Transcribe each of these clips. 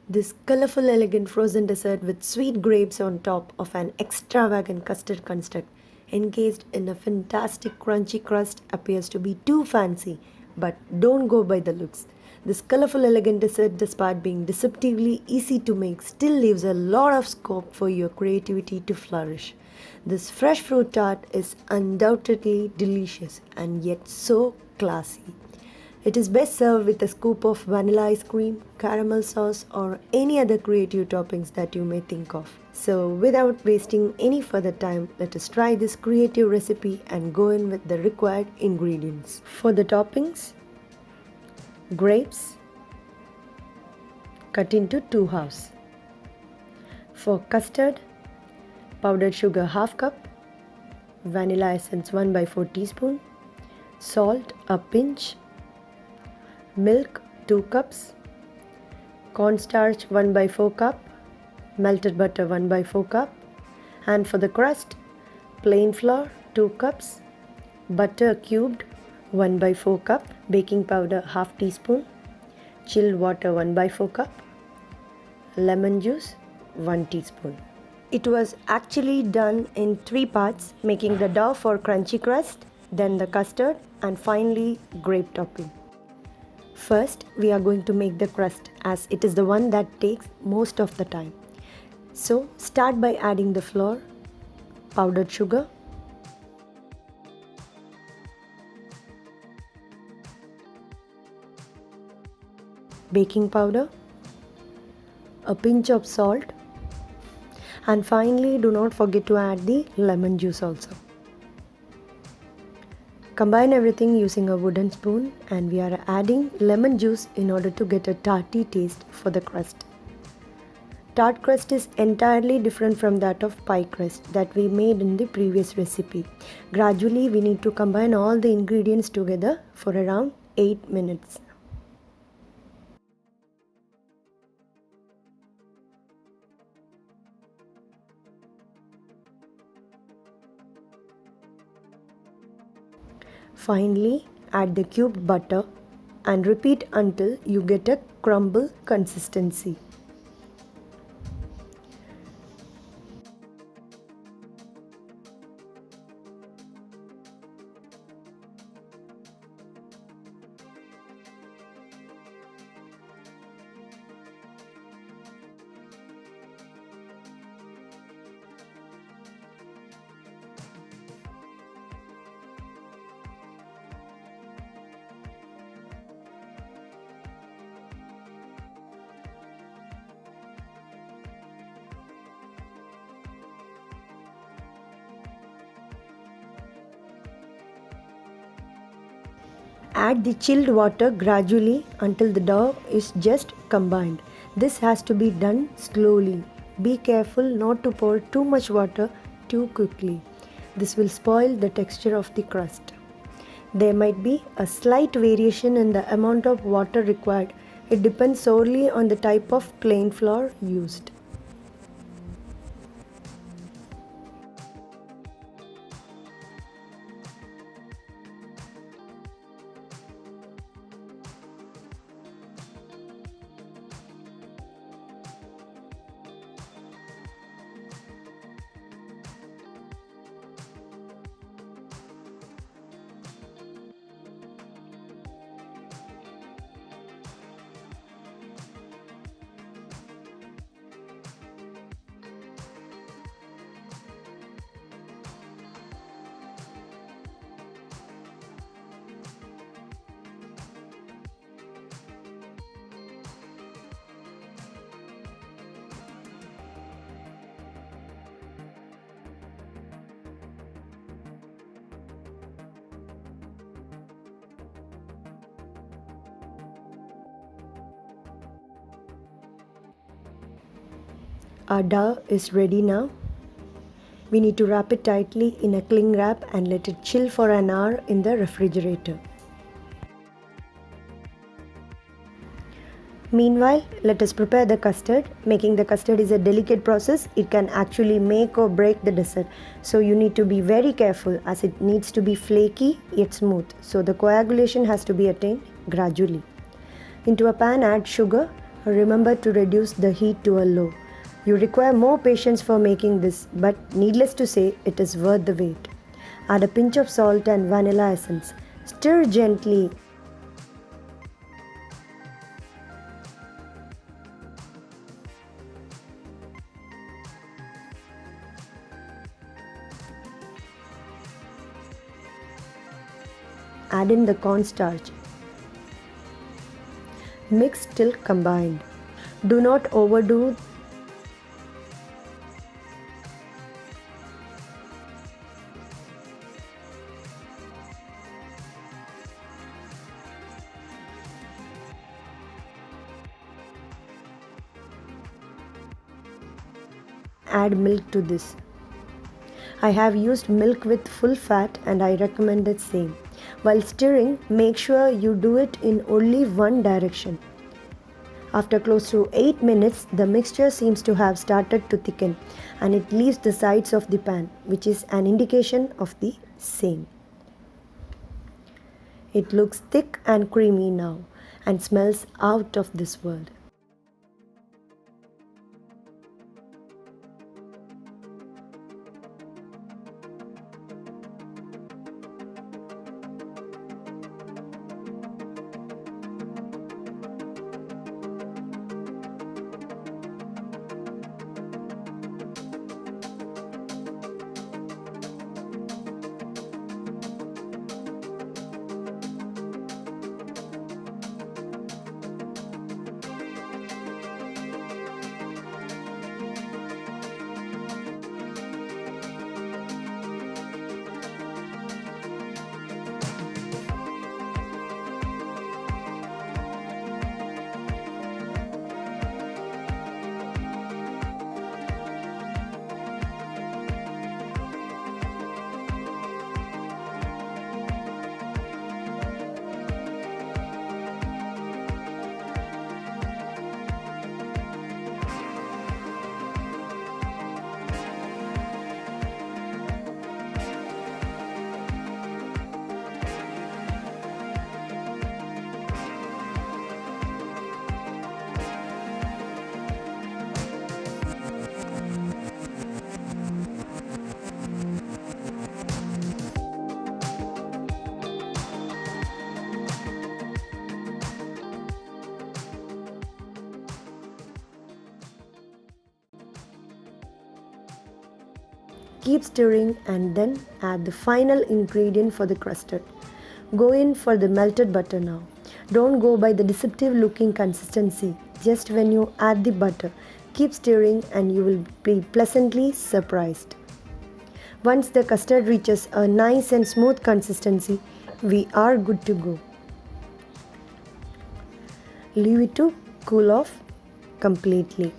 This colorful, elegant frozen dessert with sweet grapes on top of an extravagant custard construct, encased in a fantastic crunchy crust, appears to be too fancy. But don't go by the looks. This colorful, elegant dessert, despite being deceptively easy to make, still leaves a lot of scope for your creativity to flourish. This fresh fruit tart is undoubtedly delicious and yet so classy. It is best served with a scoop of vanilla ice cream, caramel sauce, or any other creative toppings that you may think of. So, without wasting any further time, let us try this creative recipe and go in with the required ingredients. For the toppings, grapes cut into 2 halves. For custard, powdered sugar half cup, vanilla essence 1 by 4 teaspoon, salt a pinch, milk 2 cups, cornstarch 1 by 4 cup, melted butter 1 by 4 cup, and for the crust, plain flour 2 cups, butter cubed 1 by 4 cup, baking powder half teaspoon, chilled water 1 by 4 cup, lemon juice 1 teaspoon. It was actually done in 3 parts, making the dough for crunchy crust, then the custard, and finally grape topping. First, we are going to make the crust, as it is the one that takes most of the time. So, start by adding the flour, powdered sugar, baking powder, a pinch of salt, and finally do not forget to add the lemon juice also. Combine everything using a wooden spoon, and we are adding lemon juice in order to get a tarty taste for the crust. Tart crust is entirely different from that of pie crust that we made in the previous recipe. Gradually, we need to combine all the ingredients together for around 8 minutes. Finally, add the cubed butter and repeat until you get a crumble consistency. Add the chilled water gradually until the dough is just combined. This has to be done slowly. Be careful not to pour too much water too quickly. This will spoil the texture of the crust. There might be a slight variation in the amount of water required. It depends solely on the type of plain flour used. Our dough is ready now. We need to wrap it tightly in a cling wrap and let it chill for an hour in the refrigerator. Meanwhile, let us prepare the custard. Making the custard is a delicate process. It can actually make or break the dessert. So you need to be very careful, as it needs to be flaky yet smooth. So the coagulation has to be attained gradually. Into a pan, add sugar, Remember to reduce the heat to a low. You require more patience for making this, but needless to say, it is worth the wait. Add a pinch of salt and vanilla essence. Stir gently. Add in the cornstarch. Mix till combined. Do not overdo. Add milk to this. I have used milk with full fat and I recommend the same. While stirring, make sure you do it in only one direction. After close to 8 minutes, the mixture seems to have started to thicken and it leaves the sides of the pan, which is an indication of the same. It looks thick and creamy now and smells out of this world. Keep stirring and then add the final ingredient for the custard. Go in for the melted butter now. Don't go by the deceptive looking consistency. Just when you add the butter, keep stirring and you will be pleasantly surprised. Once the custard reaches a nice and smooth consistency, we are good to go. Leave it to cool off completely.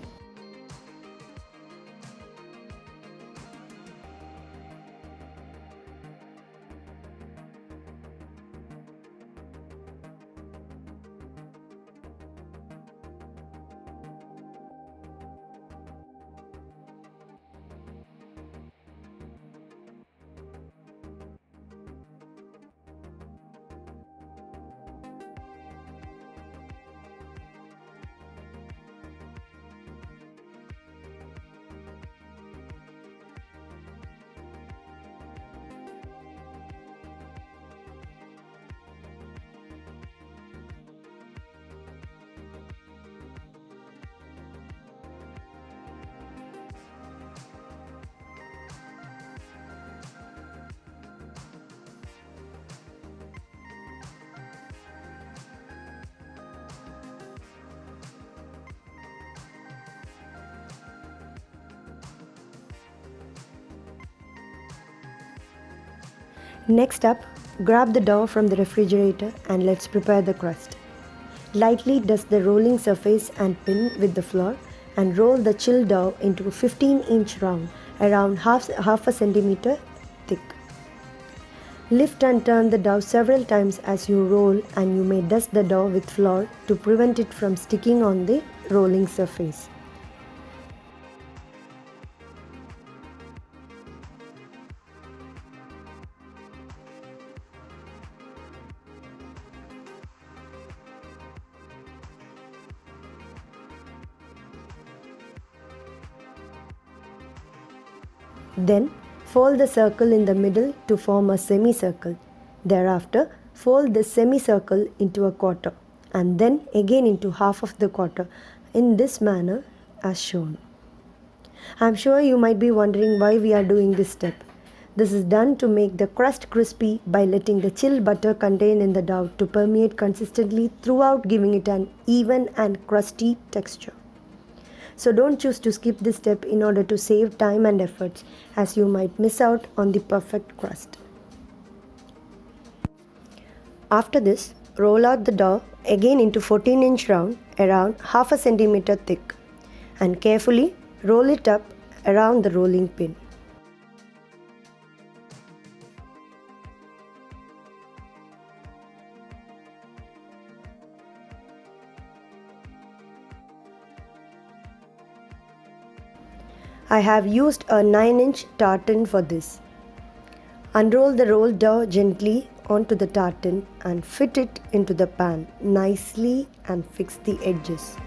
Next up, grab the dough from the refrigerator and let's prepare the crust. Lightly dust the rolling surface and pin with the flour and roll the chilled dough into a 15-inch round, around half a centimeter thick. Lift and turn the dough several times as you roll, and you may dust the dough with flour to prevent it from sticking on the rolling surface. Then fold the circle in the middle to form a semicircle. Thereafter, fold the semicircle into a quarter and then again into half of the quarter in this manner as shown. I am sure you might be wondering why we are doing this step. This is done to make the crust crispy by letting the chilled butter contained in the dough to permeate consistently throughout, giving it an even and crusty texture. So don't choose to skip this step in order to save time and efforts, as you might miss out on the perfect crust. After this, roll out the dough again into 14-inch round around half a centimeter thick and carefully roll it up around the rolling pin. I have used a 9-inch tartan for this. Unroll the rolled dough gently onto the tartan and fit it into the pan nicely and fix the edges.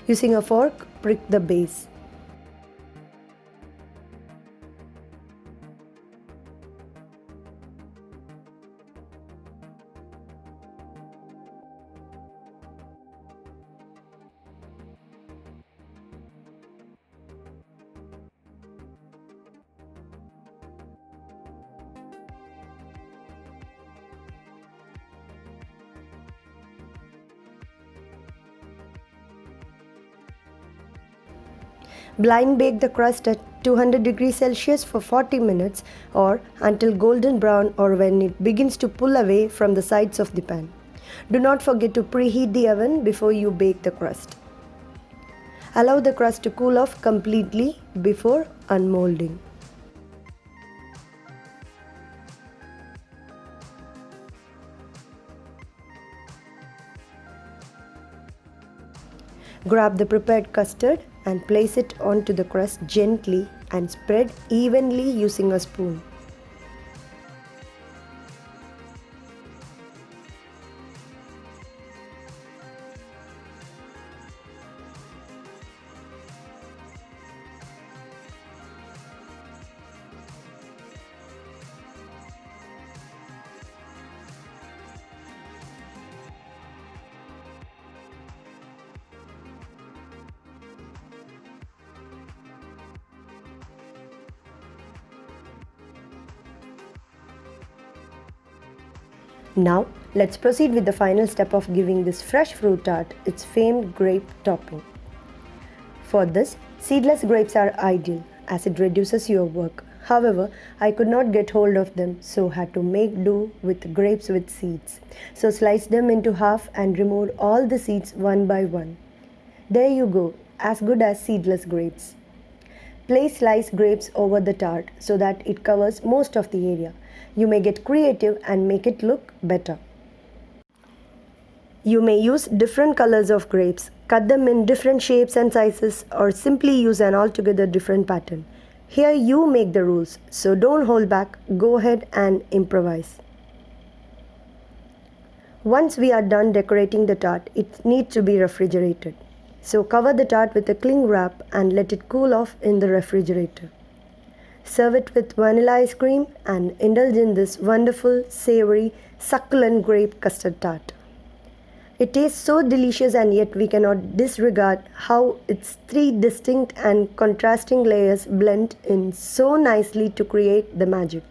Using a fork, prick the base. Blind bake the crust at 200 degrees Celsius for 40 minutes or until golden brown or when it begins to pull away from the sides of the pan. Do not forget to preheat the oven before you bake the crust. Allow the crust to cool off completely before unmolding. Grab the prepared custard and place it onto the crust gently and spread evenly using a spoon. Now, let's proceed with the final step of giving this fresh fruit tart its famed grape topping. For this, seedless grapes are ideal as it reduces your work. However, I could not get hold of them, so had to make do with grapes with seeds. So slice them into half and remove all the seeds one by one. There you go, as good as seedless grapes. Place sliced grapes over the tart so that it covers most of the area. You may get creative and make it look better. You may use different colors of grapes, cut them in different shapes and sizes, or simply use an altogether different pattern. Here you make the rules, so don't hold back, go ahead and improvise. Once we are done decorating the tart, it needs to be refrigerated. So cover the tart with a cling wrap and let it cool off in the refrigerator. Serve it with vanilla ice cream and indulge in this wonderful, savory, succulent grape custard tart. It tastes so delicious, and yet we cannot disregard how its three distinct and contrasting layers blend in so nicely to create the magic.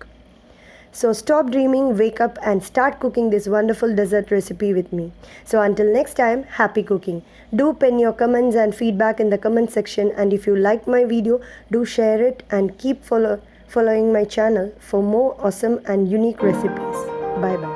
So stop dreaming, wake up, and start cooking this wonderful dessert recipe with me. So until next time, happy cooking. Do pen your comments and feedback in the comment section, and if you liked my video, do share it and keep following my channel for more awesome and unique recipes. Bye bye.